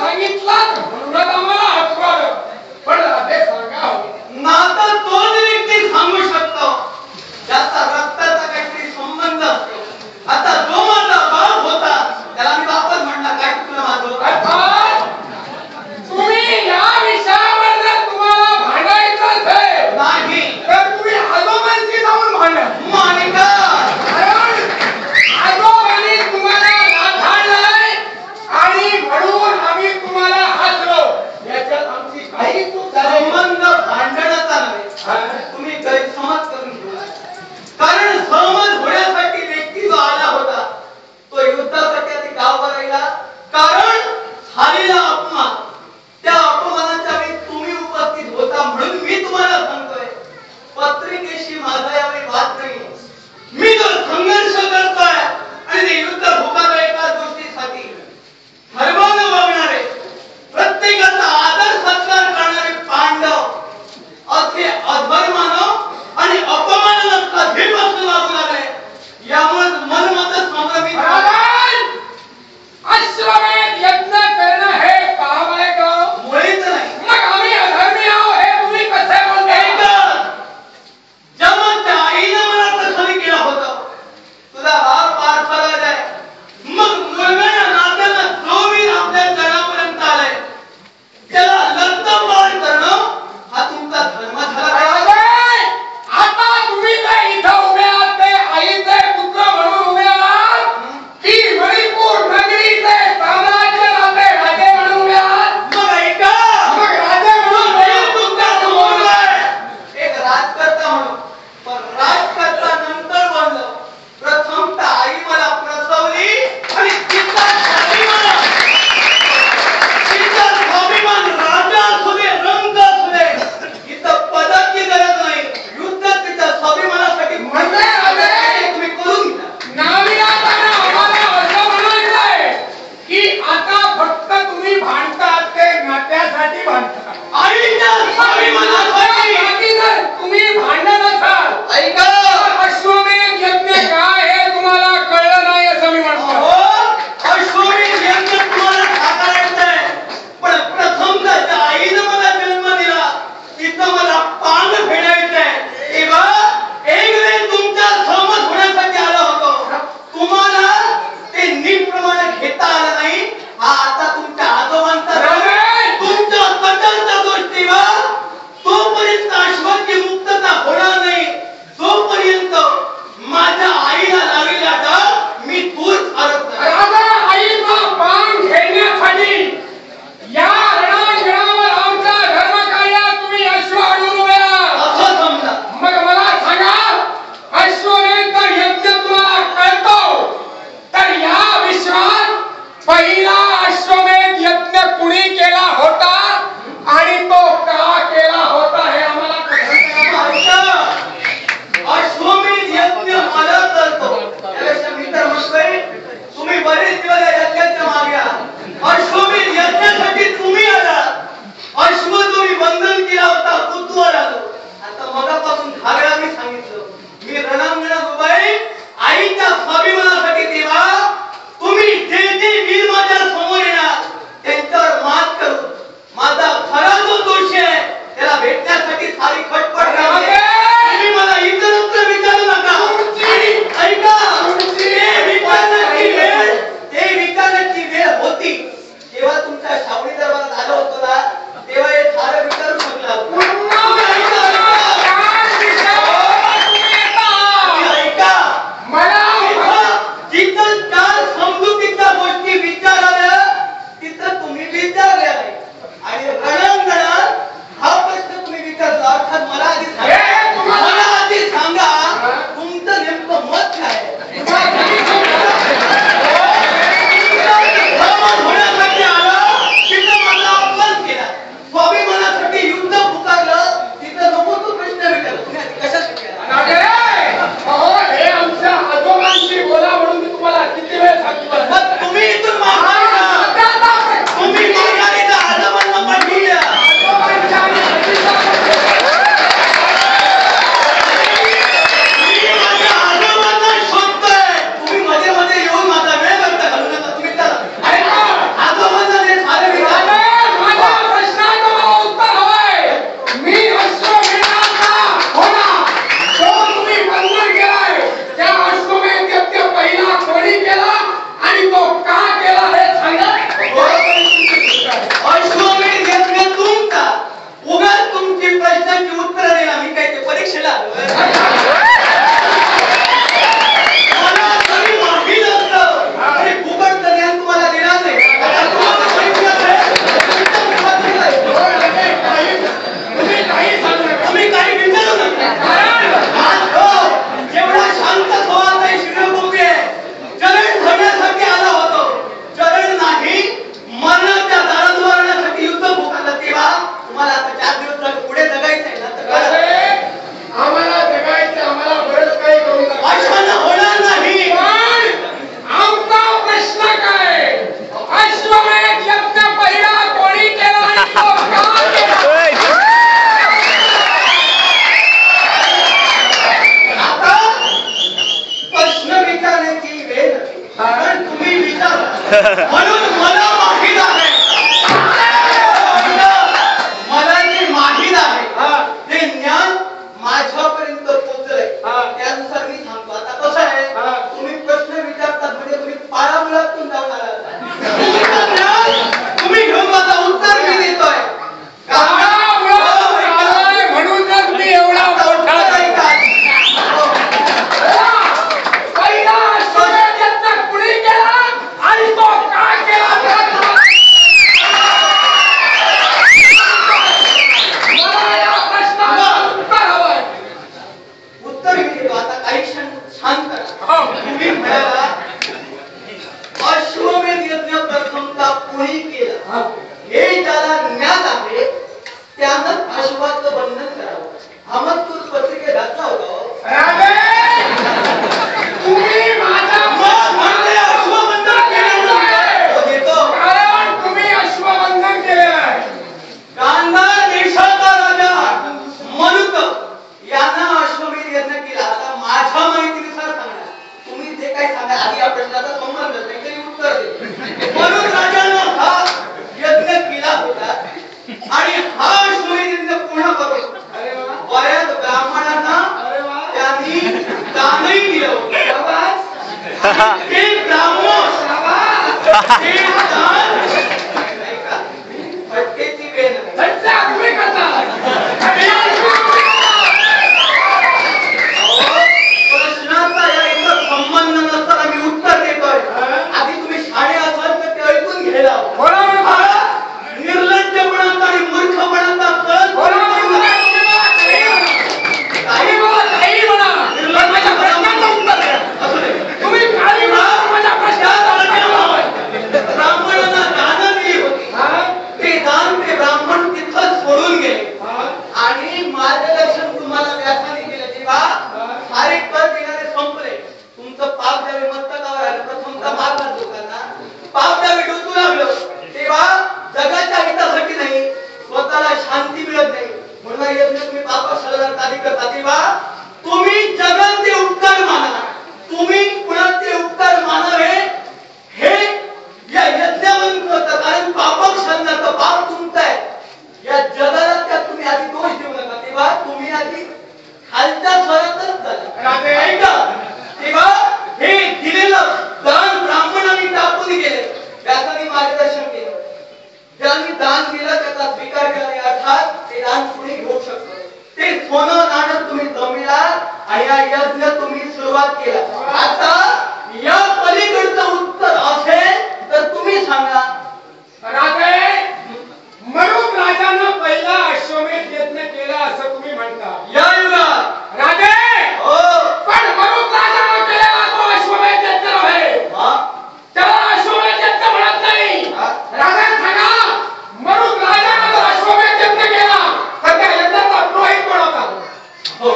सांगितलं म्हणून आम्हाला हटवालं. पण राधे सांगा नातं तोच व्यक्ती सांगू शकतो ज्याचा रक्ताचा काहीतरी संबंध असतो. आता जो माझा बाप होता त्याला मी बापच म्हणला. काय चुकलं माझं? अर्थात तुम्ही या विषयावर जर तुम्हाला भांडायचं असेल नाही तर तुम्ही आजोबांशी जाऊन भांडा. मानिका कारण आजोबांनी तुम्हाला नाठाळलंय आणि म्हणून आम्ही तुम्हाला हसलो. याच्यात आमची काही चूक झाली. संबंध भांडणाचा नव्हे, तुम्ही गैरसमज करून घेऊ. कारण सहमत होण्यासाठी व्यक्ती जो आला होता तो युद्धासाठी आधी गाववर राहिला. कारण झालेला अपमान, त्या अपमानाच्या वेळी तुम्ही उपस्थित होता म्हणून मी तुम्हाला सांगतोय पत्रिकेशी माझा यावेळी वाद नाही. मी जो संघर्ष करतोय आणि ते युद्ध भोगावे एका गोष्टीसाठी धर्मानं वागणारे, प्रत्येकाचा आदर सत्कार करणारे पांडव असे अधर्मानं आणि अपमानानं कधीपासून वागू लागले. यामुळे मनमत संभ्रमित अश्वमेध यज्ञ करणं हे पाप आहे का? मुळीच नाही. मग आम्ही अधर्मी आहोत हे तुम्ही कसे बोलताय? जेव्हा त्या आईनं मला प्रसन्न केलं होतं, तुझा बाप पारफराज आहे, मग मुलगा नात्याला जो वीर आपल्या जनापर्यंत आलाय त्याला लंतपाल करणं हा तुमचा धर्म झाला. आता तुम्ही जे इथं उभे आहात ते आईचे पुत्र म्हणून उभे आहात की मणिपूर नगरीचे साम्राज्य राजे म्हणून उभे आहात? मग ऐका, मग राजे म्हणून हे तुमच्या समोर आहे. एक राजकर्ता म्हणून, पण राजकर्ता नंतर बनलं. प्रथम तर आई मला प्रसवली आणि तिचा स्वाभिमान, तिचा स्वाभिमान राजा असू दे, रंग असू दे, इथं पदाची गरज नाही. युद्ध तिच्या स्वाभिमानासाठी म्हणजे राजे तुम्ही करून घ्या. नाविलाजानं आम्हाला असं म्हणायचंय की आता फक्त तुम्ही भांडतात ते नात्यासाठी भांडतात. आईच्या स्वाभिमानासाठी. बाकी जर तुम्ही भांडत असाल ऐका, तर अश्वमेध यज्ञ काय हे तुम्हाला कळलं नाही असं मी म्हणतो. अहो, अश्वमेध यज्ञ तुम्हाला साकारायचंय, पण प्रथम त्या आईनं मला जन्म दिला तिथं मला पान फेडायचंय. तेव्हा एक वेळ तुमच्या सहमत होण्यासाठी आलो होतो, तुम्हाला ते नीटप्रमाणे घेता आलं नाही. हा आता तुमच्या आजोबांचा राजे! तुमच्या स्वतःच्या गोष्टीवर तोपर्यंत अश्वाची मुक्तता होणार नाही जोपर्यंत माझ्या आईला लागलेला डाग मी दूर करत नाही. राजा आईचा पान घेण्यासाठी या रणांगणावर आमच्या धर्मकार्यात तुम्ही अश्व आणून उभे आहात. असं समजा. मग मला सांगा, अश्वमेध जर यज्ञ तुम्हाला कळतो तर या विश्वात पहिला अश्वमेध यज्ञ कुणी केला होता आणि तो का केला होता हे आम्हाला ऐका, अश्वमेध यज्ञ मला करतो त्यापेक्षा मी तर म्हणतोय तुम्ही बरेच दिवस या यज्ञाच्या मागे आहात. अश्वमेध यज्ञासाठी तुम्ही आलात. अश्व जो मी बंधन केला होता कुतूहल आलो. आता मगापासून दहा वेळा मी सांगितलं मी रणांगणात उभा आहे आईच्या स्वाभिमानासाठी. तेव्हा तुम्ही जे जे वीर माझ्या समोर येणार त्यांच्यावर मात करू. माझा खरा जो दोष आहे त्याला भेटण्यासाठी सारी खटपट करावी. तुम्ही मला इतरत्र विचारू नका. ऐका, ते विचारण्याची वेळ होती तेव्हा तुमच्या शावडी दरबारात आलो होतो ना, तेव्हा हे सारं विचारू शकला होतो. ऐका, जिथं चार समजुतीच्या गोष्टी विचाराव्या तिथं तुम्ही विचारल्या नाही आणि रणांगणात हा प्रश्न तुम्ही विचारला. अर्थात मला आधी सांगा तुमचं नेमकं मत काय आहे? होण्यासाठी आलं तिथं मला अपमान केला, स्वाभिमानासाठी युद्ध पुकारलं तिथं नको तो प्रश्न विचारला. तुम्ही आधी कशासाठी आला? हे आमच्या आजोबांशी बोला म्हणून मी तुम्हाला किती वेळ सांगितलं. मग तुम्ही इथून माघारी जा. तुम्ही माघारी जा, आजोबांना पाठवून द्या. हे ज्याला ज्ञात आहे त्यानं अश्वाचं बंधन करावं. हा मजकूर पत्रिकेत घातला होता हो. तुम्ही माझा म्हणजे अश्वबंधन केलेलं आहे. हो, देतो. कारण तुम्ही अश्वबंधन केलेलं आहे. गांधार देशाचा राजा मनुक यानं अश्वमेध यज्ञ केला. आता माझ्या माहितीनुसार सांगा, तुम्ही जे काही सांगा आधी या प्रश्नाचा संबंध नाही तरी उत्तर दे. मनुक राजानं हा यज्ञ केला होता आणि हा अश्वमेध यज्ञ पूर्ण करून बऱ्याच ब्राह्मणांना त्यांनी दानही दिलं होतं. ते ब्राह्मण ते दान नाही का फटकेची वेळ नाही. सच्चा तुम्ही करता. प्रश्नाचा या इथं संबंध नसताना मी उत्तर देतोय. आधी तुम्ही शाळे असाल तर ते ऐकून घ्यायला हवं. बोला म्हणून हा निर्लज्जपणाचा आणि मूर्खपणाचा कळत बोला म्हणून काही बोला काही बोला. माझ्या प्रश्नाचं उत्तर द्या. असू दे. तुम्ही काही बोला माझ्या प्रश्नाचं उत्तर द्या. ब्राह्मणांना दान दिली होती. ते दान ते ब्राह्मण तिथं सोडून गेले आणि मार्गदर्शन तुम्हाला व्यासाने केलं. जेव्हा सारे कर देणारे संपले, तुमचं पाप ज्यावेळी मस्तकावर आलं, प्रथमतः मारला लोकांना, पाप ज्यावेळी डोकू लागलं, तेव्हा जगाच्या हितासाठी नाही, स्वतःला शांती मिळत नाही म्हणून हा यज्ञ तुम्ही पापात आधी करता. तेव्हा तुम्ही जगाचे उपकार माना. तुम्ही कुणाचे उपकार मानावे हे या यज्ञावरून कळतं. कारण पापक्षणाचं पाप तुमचं आहे. या जगाला त्यात तुम्ही आधी दोष देऊ नका. तेव्हा तुम्ही आधी खालच्या स्वरातच राजे. झाला ऐका. तेव्हा हे दिलेलं दान ब्राह्मणांनी टाकून गेले. व्यासाने मार्गदर्शन केलं. ज्यांनी दान दिलं त्याचा स्वीकार केला नाही, अर्थात ते दान कुणी घेऊ शकतो. ते सोनं नाणं तुम्ही जमिला आणि हा यज्ञ तुम्ही सुरुवात केला. आता या पलीकडचं उत्तर असेल तर तुम्ही सांगा. राजे, मरुक राजानं पहिला अश्वमेध यज्ञ केला असं तुम्ही म्हणता. या युगात राजे, हो पण मरुक राजानं केलेला तो अश्वमेध यज्ञ आहे. हा त्याला अश्वमेध यज्ञ म्हणत नाही. हा. राजा सांगा, मरुक राजानं जर अश्वमेध यज्ञ केला तर त्या यज्ञाचा पुरोहित कोण होता? हो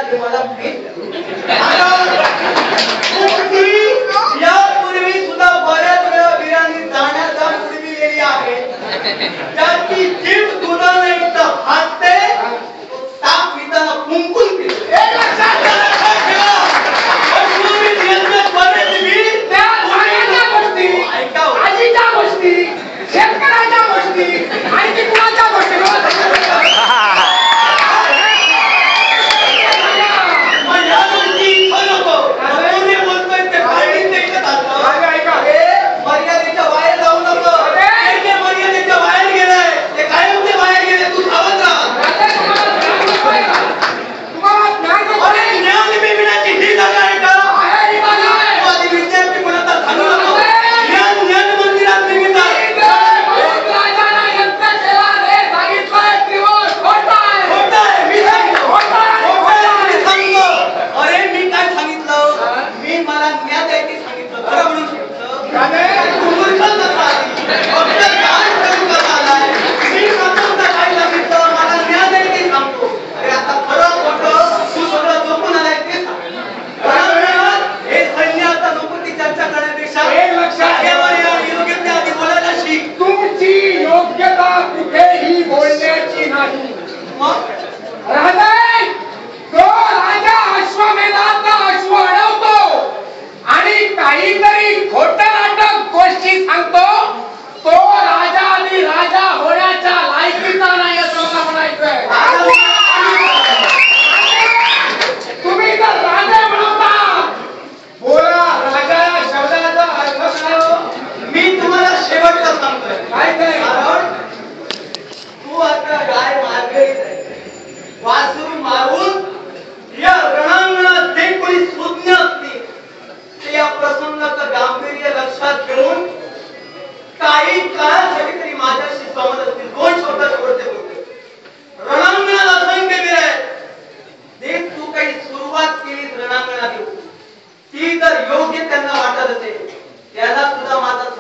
ते मला माहित यापूर्वी सुद्धा बऱ्याच वेळा वीरांनी जाण्याचा पुरविलेली आहे त्याची जीभ दुधाने इथं भासते ताप पिताना कुंकून पिते आजीच्या गोष्टी शेतकऱ्याच्या गोष्टी आणखी कुणाच्या गोष्टी मर्यादेच्या बाहेर जाऊ नको मर्यादेच्या बाहेर गेलाय ते कायम ते बाहेर गेले तू सावध राहा ज्ञान मिळविण्याची ही जागा आहे का विद्यार्थी म्हणत सांगू नको ज्ञान मंदिरात मिळतात अरे मी काय सांगितलं मी मला न्याय द्यायची सांगितलं खरं म्हणून तुमची योग्यता कुठेही बोलण्याची नाही तो राजा अश्वमेधाचा अश्व अडवतो आणि काहीतरी खोट नाटक गोष्टी सांगतो तो राजा आणि राजा होण्याच्या लायकीचा नाही असं मला म्हणायचंय तुम्ही तर राजा म्हणता बोला राजा या शब्दाचा अर्थ काय मी तुम्हाला शेवटचं सांगतोय काय कारण तू आता गाय मार्गरीत आहे वासरू मारून या रणांगणात जे कोणी सुज्ञ असतील ते या प्रसंगाचं गांभीर्य लक्षात घेऊन काही काळासाठी तरी माझ्याशी सहमत असतील दोन शब्दात बोलते रणांगणात असंख्य वीर आहेत जे तू काही सुरुवात केली रणांगणात ती जर योग्य त्यांना वाटत असेल त्याला सुद्धा माझा